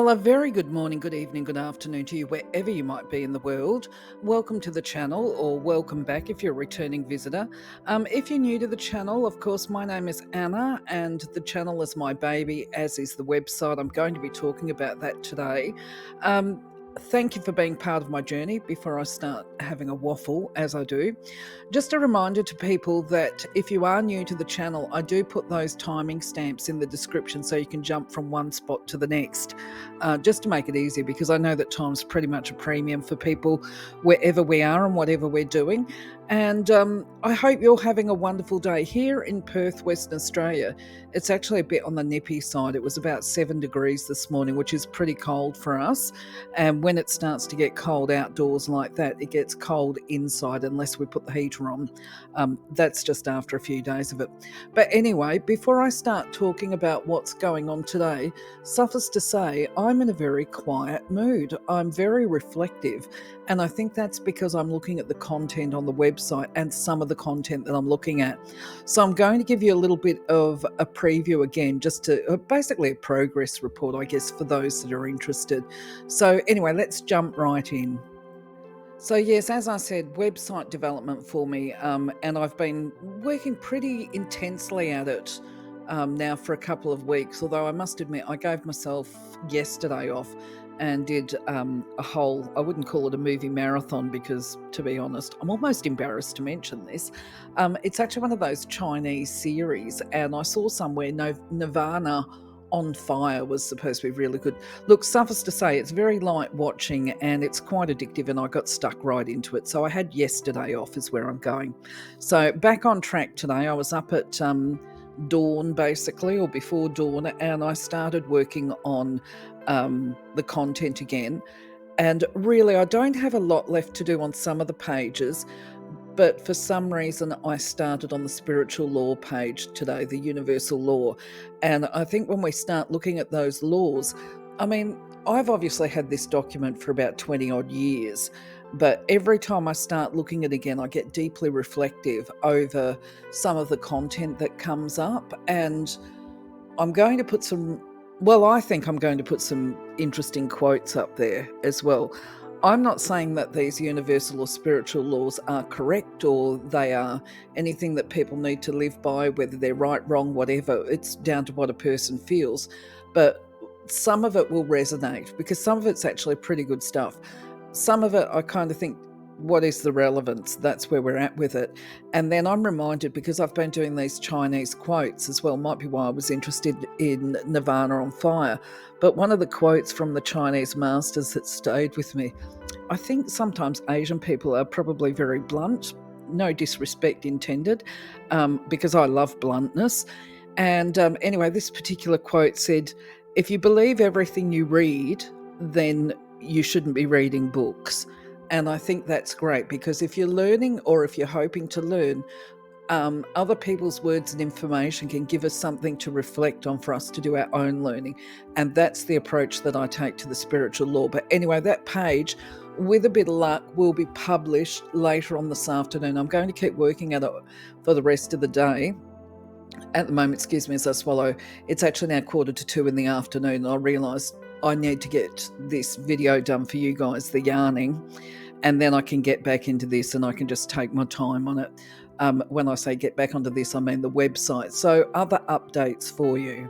Well, a very good morning, good evening, good afternoon to you, wherever you might be in the world. Welcome to the channel, or welcome back if you're a returning visitor. If you're new to the channel, of course, my name is Anna, and the channel is my baby, as is the website. I'm going to be talking about that today. Thank you for being part of my journey before I start having a waffle, as I do. Just a reminder to people that if you are new to the channel, I do put those timing stamps in the description so you can jump from one spot to the next, just to make it easier, because I know that time's pretty much a premium for people wherever we are and whatever we're doing. And I hope you're having a wonderful day here in Perth, Western Australia. It's actually a bit on the nippy side. It was about 7 degrees this morning, which is pretty cold for us. And when it starts to get cold outdoors like that, it gets cold inside unless we put the heater on. That's just after a few days of it. But anyway, before I start talking about what's going on today, suffice to say, I'm in a very quiet mood. I'm very reflective. And I think that's because I'm looking at the content on the website and some of the content that I'm looking at. So I'm going to give you a little bit of a preview again, just to basically a progress report, I guess, for those that are interested. So anyway, let's jump right in. So yes, as I said, website development for me, and I've been working pretty intensely at it now for a couple of weeks, although I must admit I gave myself yesterday off and did a whole, I wouldn't call it a movie marathon because, to be honest, I'm almost embarrassed to mention this. It's actually one of those Chinese series, and I saw somewhere Nirvana on Fire was supposed to be really good. Look, suffice to say, it's very light watching and it's quite addictive, and I got stuck right into it. So I had yesterday off is where I'm going. So back on track today. I was up at dawn, basically, or before dawn, and I started working on the content again. And really, I don't have a lot left to do on some of the pages, but for some reason I started on the spiritual law page today, the universal law. And I think when we start looking at those laws, I mean, I've obviously had this document for about 20 odd years, but every time I start looking at it again, I get deeply reflective over some of the content that comes up. And I'm going to put I think I'm going to put some interesting quotes up there as well. I'm not saying that these universal or spiritual laws are correct or they are anything that people need to live by, whether they're right, wrong, whatever. It's down to what a person feels. But some of it will resonate because some of it's actually pretty good stuff. Some of it I kind of think, what is the relevance? That's where we're at with it. And then I'm reminded, because I've been doing these Chinese quotes as well, might be why I was interested in Nirvana on Fire. But one of the quotes from the Chinese masters that stayed with me, I think sometimes Asian people are probably very blunt, no disrespect intended, because I love bluntness. And anyway, this particular quote said, "If you believe everything you read, then you shouldn't be reading books." And I think that's great, because if you're learning or if you're hoping to learn, other people's words and information can give us something to reflect on for us to do our own learning. And that's the approach that I take to the spiritual law. But anyway, that page, with a bit of luck, will be published later on this afternoon. I'm going to keep working at it for the rest of the day. At the moment, excuse me as I swallow, it's actually now 1:45 in the afternoon, and I realised I need to get this video done for you guys, the yarning, and then I can get back into this and I can just take my time on it. When I say get back onto this, I mean the website. So other updates for you.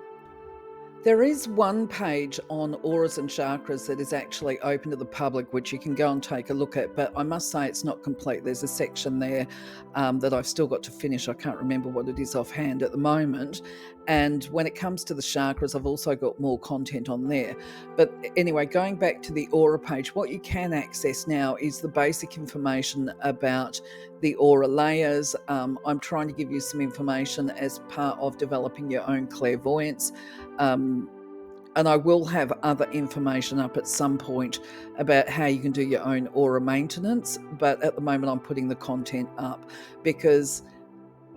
There is one page on auras and chakras that is actually open to the public, which you can go and take a look at, but I must say it's not complete. There's a section there that I've still got to finish. I can't remember what it is offhand at the moment. And when it comes to the chakras, I've also got more content on there. But anyway, going back to the aura page, what you can access now is the basic information about the aura layers. I'm trying to give you some information as part of developing your own clairvoyance. And I will have other information up at some point about how you can do your own aura maintenance. But at the moment, I'm putting the content up because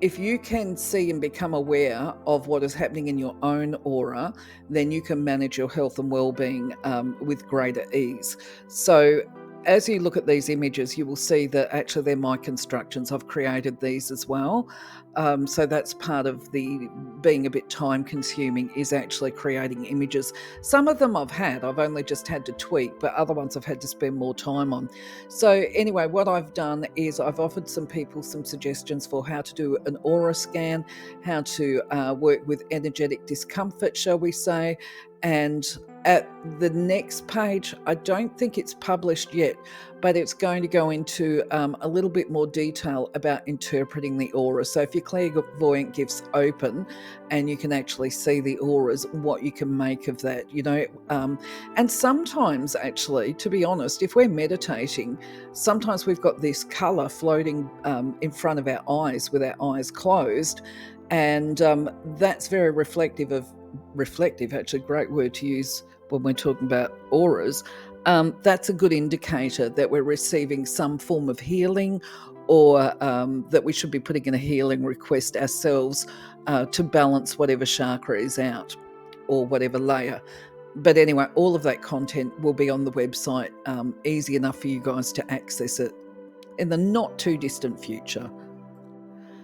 if you can see and become aware of what is happening in your own aura, then you can manage your health and well-being with greater ease. So as you look at these images, you will see that actually they're my constructions. I've created these as well. So that's part of the being a bit time consuming, is actually creating images. Some of them I've only just had to tweak, but other ones I've had to spend more time on. So anyway, what I've done is I've offered some people some suggestions for how to do an aura scan, how to work with energetic discomfort, shall we say. And at the next page, I don't think it's published yet, but it's going to go into a little bit more detail about interpreting the aura. So if your clairvoyant gift's open and you can actually see the auras, what you can make of that, and sometimes, actually, to be honest, if we're meditating, sometimes we've got this color floating in front of our eyes with our eyes closed, and that's very reflective, actually, great word to use when we're talking about auras. That's a good indicator that we're receiving some form of healing, or that we should be putting in a healing request ourselves to balance whatever chakra is out, or whatever layer. But anyway, all of that content will be on the website, easy enough for you guys to access it in the not too distant future.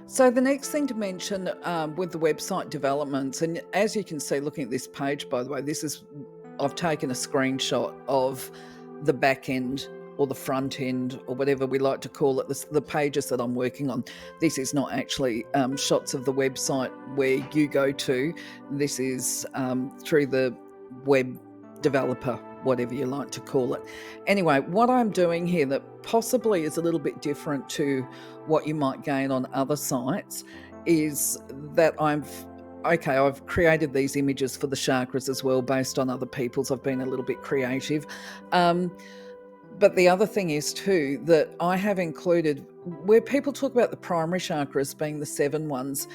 So the next thing to mention with the website developments, and as you can see looking at this page, by the way, I've taken a screenshot of the back end or the front end, or whatever we like to call it, the pages that I'm working on. This is not actually shots of the website where you go to. This is through the web developer, whatever you like to call it. Anyway, what I'm doing here that possibly is a little bit different to what you might gain on other sites is that I've created these images for the chakras as well, based on other people's. I've been a little bit creative. But the other thing is too, that I have included, where people talk about the primary chakras being the 7 ones,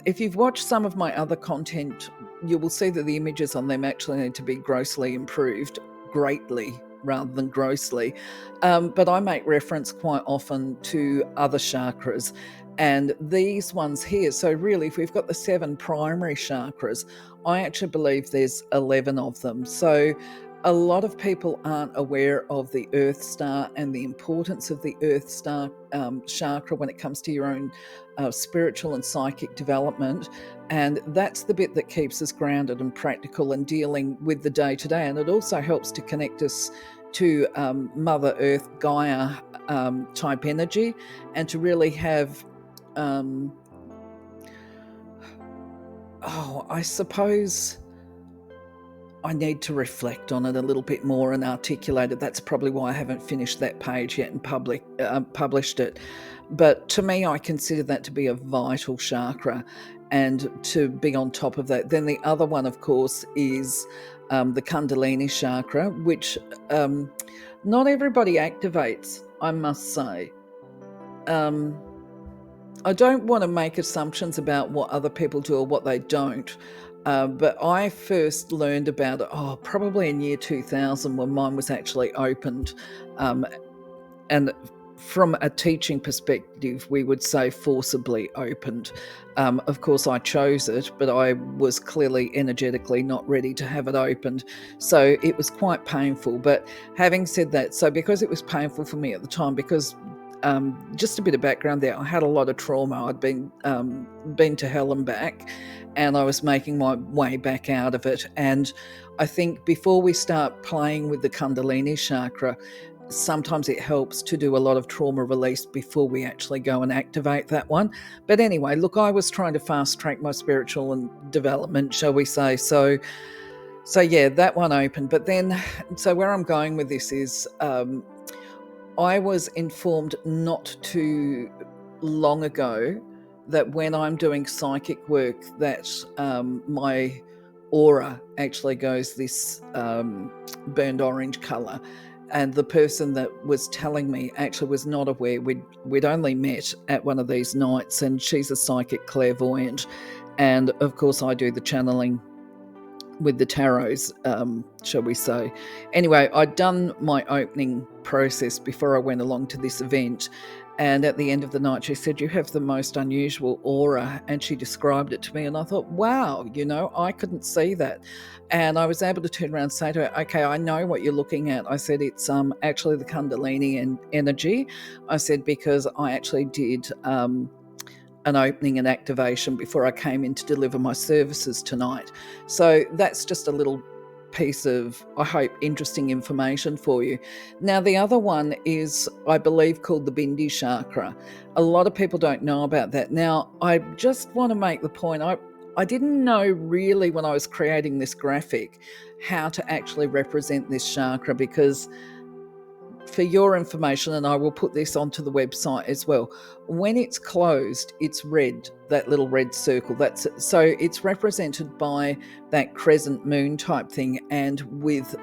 if you've watched some of my other content, you will see that the images on them actually need to be grossly improved, greatly rather than grossly. But I make reference quite often to other chakras, and these ones here. So really, if we've got the 7 primary chakras, I actually believe there's 11 of them. So a lot of people aren't aware of the Earth Star and the importance of the Earth Star chakra when it comes to your own spiritual and psychic development. And that's the bit that keeps us grounded and practical and dealing with the day-to-day. And it also helps to connect us to Mother Earth, Gaia type energy, and to really have, I suppose I need to reflect on it a little bit more and articulate it. That's probably why I haven't finished that page yet and published it. But to me, I consider that to be a vital chakra, and to be on top of that. Then the other one, of course, is the Kundalini chakra, which not everybody activates, I must say. I don't want to make assumptions about what other people do or what they don't. But I first learned about it, probably in year 2000, when mine was actually opened. And from a teaching perspective, we would say forcibly opened. Of course, I chose it, but I was clearly energetically not ready to have it opened. So it was quite painful. But having said that, so because it was painful for me at the time, because just a bit of background there, I had a lot of trauma. I'd been to hell and back, and I was making my way back out of it. And I think before we start playing with the Kundalini chakra, sometimes it helps to do a lot of trauma release before we actually go and activate that one. But anyway, look, I was trying to fast track my spiritual and development, shall we say. So yeah, that one opened. But then, so where I'm going with this is, I was informed not too long ago that when I'm doing psychic work, that my aura actually goes this burned orange color. And the person that was telling me actually was not aware. We'd only met at one of these nights, and she's a psychic clairvoyant. And of course, I do the channeling with the tarots, shall we say. Anyway, I'd done my opening process before I went along to this event, And at the end of the night, she said, "You have the most unusual aura." And she described it to me. And I thought, wow, I couldn't see that. And I was able to turn around and say to her, "Okay, I know what you're looking at." I said, "It's actually the Kundalini and energy." I said, "Because I actually did an opening and activation before I came in to deliver my services tonight." So that's just a little piece of, I hope, interesting information for you. Now, the other one is, I believe, called the Bindi Chakra. A lot of people don't know about that. Now, I just want to make the point, I didn't know really when I was creating this graphic how to actually represent this chakra, because for your information, and I will put this onto the website as well, when it's closed, it's red, that little red circle. So it's represented by that crescent moon type thing and with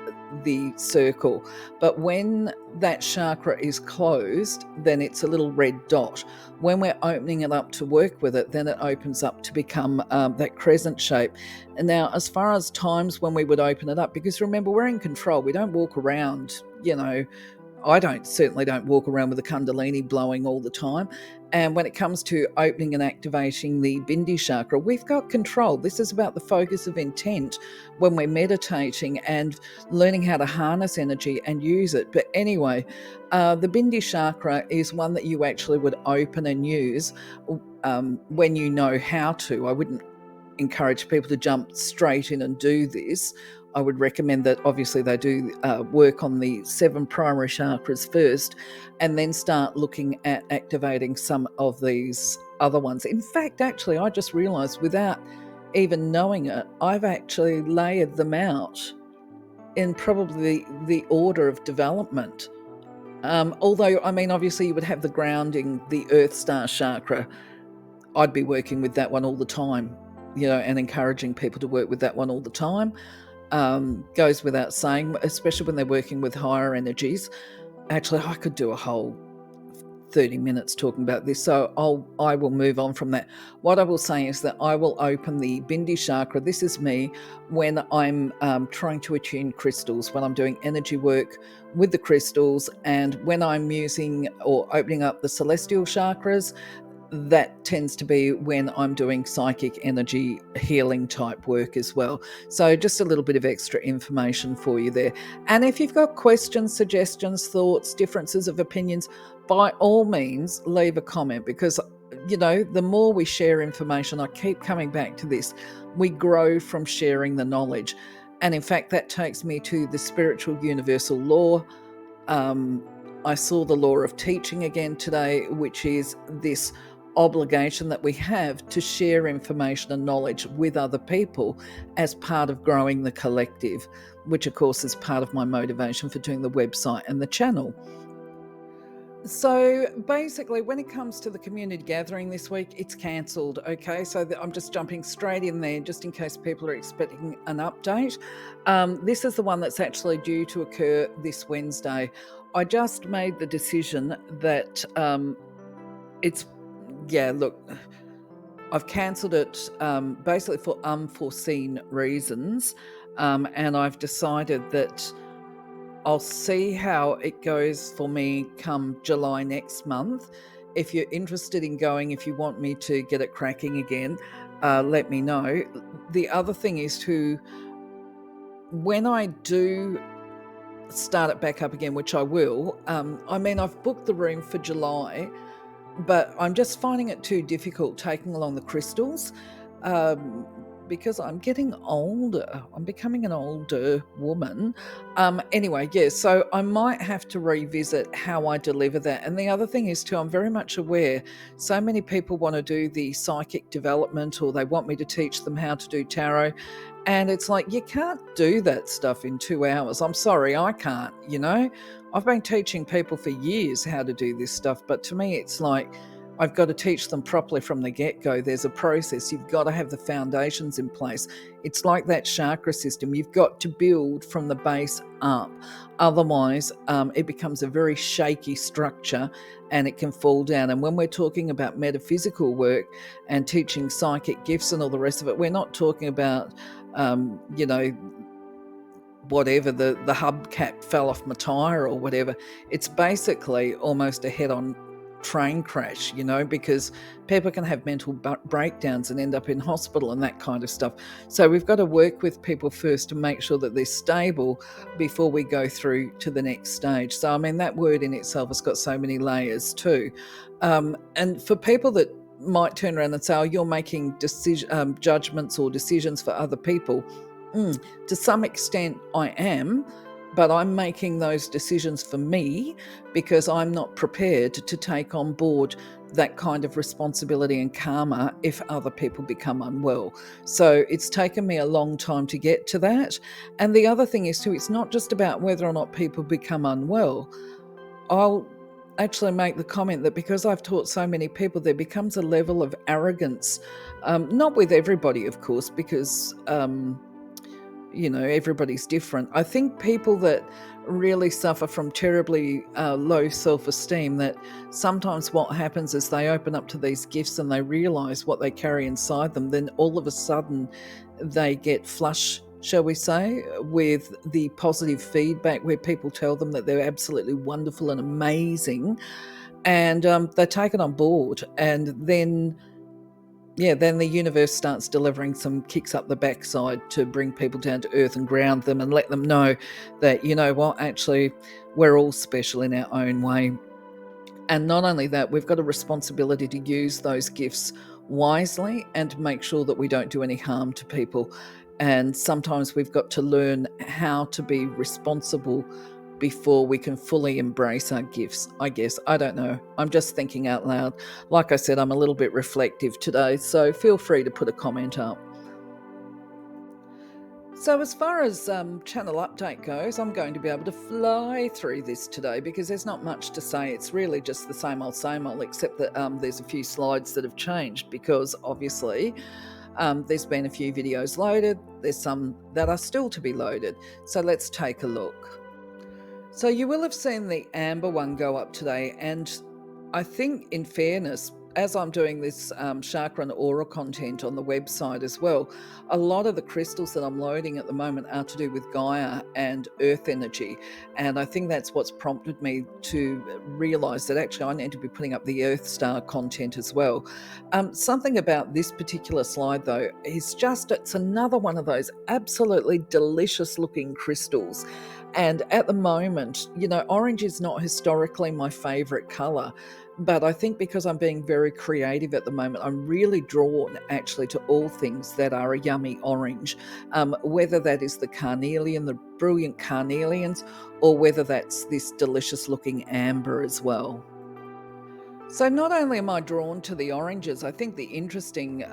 the circle. But when that chakra is closed, then it's a little red dot. When we're opening it up to work with it, then it opens up to become that crescent shape. And now, as far as times when we would open it up, because remember, we're in control, we don't walk around, I certainly don't walk around with a Kundalini blowing all the time. And when it comes to opening and activating the Bindi Chakra, we've got control. This is about the focus of intent when we're meditating and learning how to harness energy and use it. But anyway, the Bindi Chakra is one that you actually would open and use when you know how to. I wouldn't encourage people to jump straight in and do this. I would recommend that obviously they do work on the 7 primary chakras first, and then start looking at activating some of these other ones. In fact, actually, I just realized, without even knowing it, I've actually layered them out in probably the order of development. Although, I mean, obviously you would have the grounding, the Earth Star chakra. I'd be working with that one all the time, and encouraging people to work with that one all the time. Goes without saying, especially when they're working with higher energies. Actually, I could do a whole 30 minutes talking about this, so I will move on from that. What I will say is that I will open the Bindi Chakra. This is me when I'm trying to attune crystals, when I'm doing energy work with the crystals, and when I'm using or opening up the celestial chakras. That tends to be when I'm doing psychic energy healing type work as well. So just a little bit of extra information for you there. And if you've got questions, suggestions, thoughts, differences of opinions, by all means, leave a comment, because the more we share information, I keep coming back to this, we grow from sharing the knowledge. And in fact, that takes me to the spiritual universal law. I saw the law of teaching again today, which is this obligation that we have to share information and knowledge with other people as part of growing the collective, which of course is part of my motivation for doing the website and the channel. So basically, when it comes to the community gathering this week, it's cancelled. Okay, so I'm just jumping straight in there just in case people are expecting an update. This is the one that's actually due to occur this Wednesday. I just made the decision that look, I've cancelled it basically for unforeseen reasons, and I've decided that I'll see how it goes for me come July next month. If you're interested in going, if you want me to get it cracking again, let me know. The other thing is when I do start it back up again, which I will, I've booked the room for July, but I'm just finding it too difficult taking along the crystals. Because I'm getting older. I'm becoming an older woman. So I might have to revisit how I deliver that. And the other thing is too, I'm very much aware so many people want to do the psychic development, or they want me to teach them how to do tarot. And it's like, you can't do that stuff in 2 hours. I'm sorry, I can't, I've been teaching people for years how to do this stuff, but to me it's like, I've got to teach them properly from the get-go. There's a process. You've got to have the foundations in place. It's like that chakra system. You've got to build from the base up. Otherwise, it becomes a very shaky structure and it can fall down. And when we're talking about metaphysical work and teaching psychic gifts and all the rest of it, we're not talking about, whatever, the hubcap fell off my tire or whatever. It's basically almost a head-on train crash, because people can have mental breakdowns and end up in hospital and that kind of stuff. So we've got to work with people first to make sure that they're stable before we go through to the next stage. So, I mean, that word in itself has got so many layers too. And for people that might turn around and say, oh, you're making judgments or decisions for other people. To some extent, I am, but I'm making those decisions for me because I'm not prepared to take on board that kind of responsibility and karma if other people become unwell. So it's taken me a long time to get to that. And the other thing is too, it's not just about whether or not people become unwell. I'll actually make the comment that because I've taught so many people, there becomes a level of arrogance, not with everybody, of course, because everybody's different. I think people that really suffer from terribly low self-esteem, that sometimes what happens is they open up to these gifts and they realize what they carry inside them, then all of a sudden they get flush, shall we say, with the positive feedback where people tell them that they're absolutely wonderful and amazing, and they take it on board, and then the universe starts delivering some kicks up the backside to bring people down to earth and ground them and let them know that, you know what, actually, we're all special in our own way. And not only that, we've got a responsibility to use those gifts wisely and make sure that we don't do any harm to people. And sometimes we've got to learn how to be responsible before we can fully embrace our gifts, I guess. I don't know. I'm just thinking out loud. Like I said, I'm a little bit reflective today, so feel free to put a comment up. So as far as channel update goes, I'm going to be able to fly through this today because there's not much to say. It's really just the same old, except that there's a few slides that have changed because obviously there's been a few videos loaded. There's some that are still to be loaded. So let's take a look. So you will have seen the amber one go up today, and I think, in fairness, as I'm doing this chakra and aura content on the website as well, a lot of the crystals that I'm loading at the moment are to do with Gaia and earth energy, and I think that's what's prompted me to realise that actually I need to be putting up the Earth Star content as well. Something about this particular slide though is it's another one of those absolutely delicious looking crystals. And at the moment, orange is not historically my favourite colour, but I think because I'm being very creative at the moment, I'm really drawn actually to all things that are a yummy orange, whether that is the carnelian, the brilliant carnelians, or whether that's this delicious looking amber as well. So not only am I drawn to the oranges, I think the interesting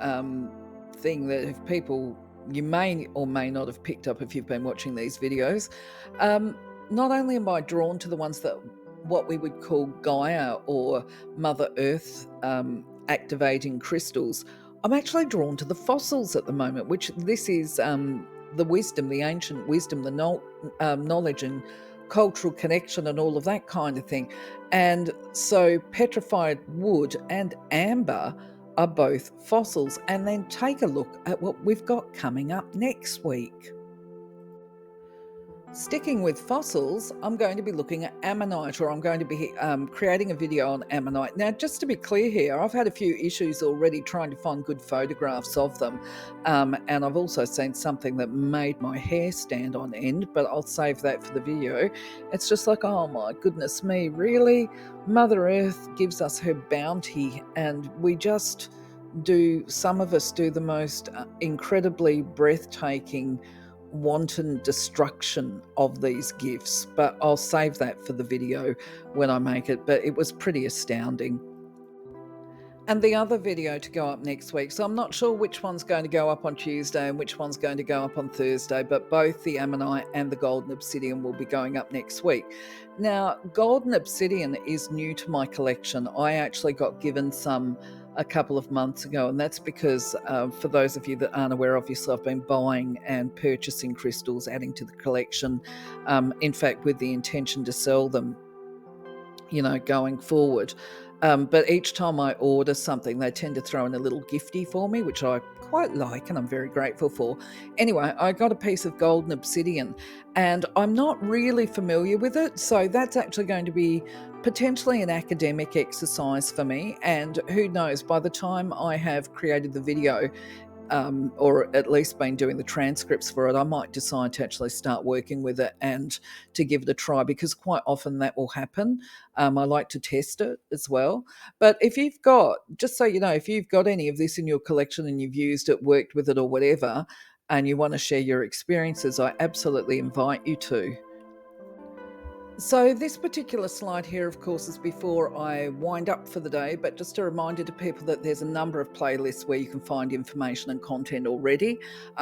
thing that if people, you may or may not have picked up if you've been watching these videos, not only am I drawn to the ones that what we would call Gaia or Mother Earth activating crystals, I'm actually drawn to the fossils at the moment, which this is the wisdom, the ancient wisdom, the knowledge and cultural connection and all of that kind of thing. And so petrified wood and amber are both fossils. And then take a look at what we've got coming up next week. Sticking with fossils, I'm going to be looking at Ammonite, or I'm going to be creating a video on Ammonite. Now, just to be clear here, I've had a few issues already trying to find good photographs of them. And I've also seen something that made my hair stand on end, but I'll save that for the video. It's just like, oh my goodness me, really? Mother Earth gives us her bounty, and some of us do the most incredibly breathtaking wanton destruction of these gifts, but I'll save that for the video when I make it. But it was pretty astounding. And the other video to go up next week, so I'm not sure which one's going to go up on Tuesday and which one's going to go up on Thursday, but both the Ammonite and the Golden Obsidian will be going up next week. Now, Golden Obsidian is new to my collection. I actually got given some a couple of months ago, and that's because for those of you that aren't aware, obviously I've been buying and purchasing crystals, adding to the collection, in fact with the intention to sell them going forward. But each time I order something, they tend to throw in a little gifty for me, which I quite like and I'm very grateful for. Anyway, I got a piece of golden obsidian and I'm not really familiar with it. So that's actually going to be potentially an academic exercise for me. And who knows, by the time I have created the video, or at least been doing the transcripts for it, I might decide to actually start working with it and to give it a try, because quite often that will happen. I like to test it as well. But if you've got, just so you know, if you've got any of this in your collection and you've used it, worked with it, or whatever, and you want to share your experiences, I absolutely invite you to. So, this particular slide here, of course, is before I wind up for the day, but just a reminder to people that there's a number of playlists where you can find information and content already.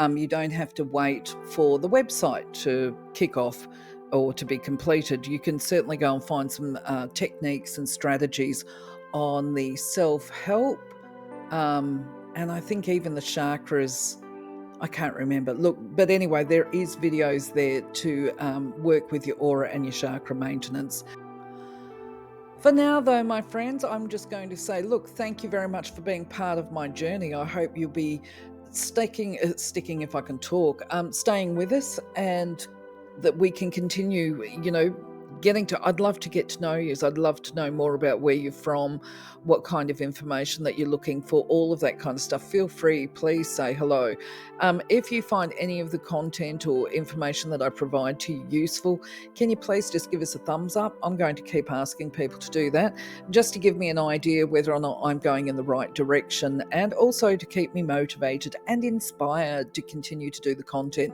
You don't have to wait for the website to kick off or to be completed. You can certainly go and find some techniques and strategies on the self help. And I think even the chakras, I can't remember. Look, but anyway, there is videos there to work with your aura and your chakra maintenance. For now, though, my friends, I'm just going to say, look, thank you very much for being part of my journey. I hope you'll be sticking if I can talk, staying with us, and that we can continue, I'd love to get to know you. I'd love to know more about where you're from, what kind of information that you're looking for, all of that kind of stuff. Feel free, please say hello. If you find any of the content or information that I provide to you useful, can you please just give us a thumbs up? I'm going to keep asking people to do that, just to give me an idea whether or not I'm going in the right direction, and also to keep me motivated and inspired to continue to do the content.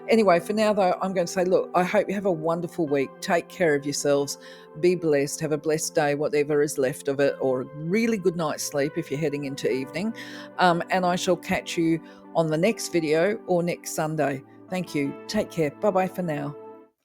Anyway, for now, though, I'm going to say, look, I hope you have a wonderful week. Take care of yourselves. Be blessed. Have a blessed day, whatever is left of it, or a really good night's sleep if you're heading into evening. And I shall catch you on the next video or next Sunday. Thank you. Take care. Bye-bye for now.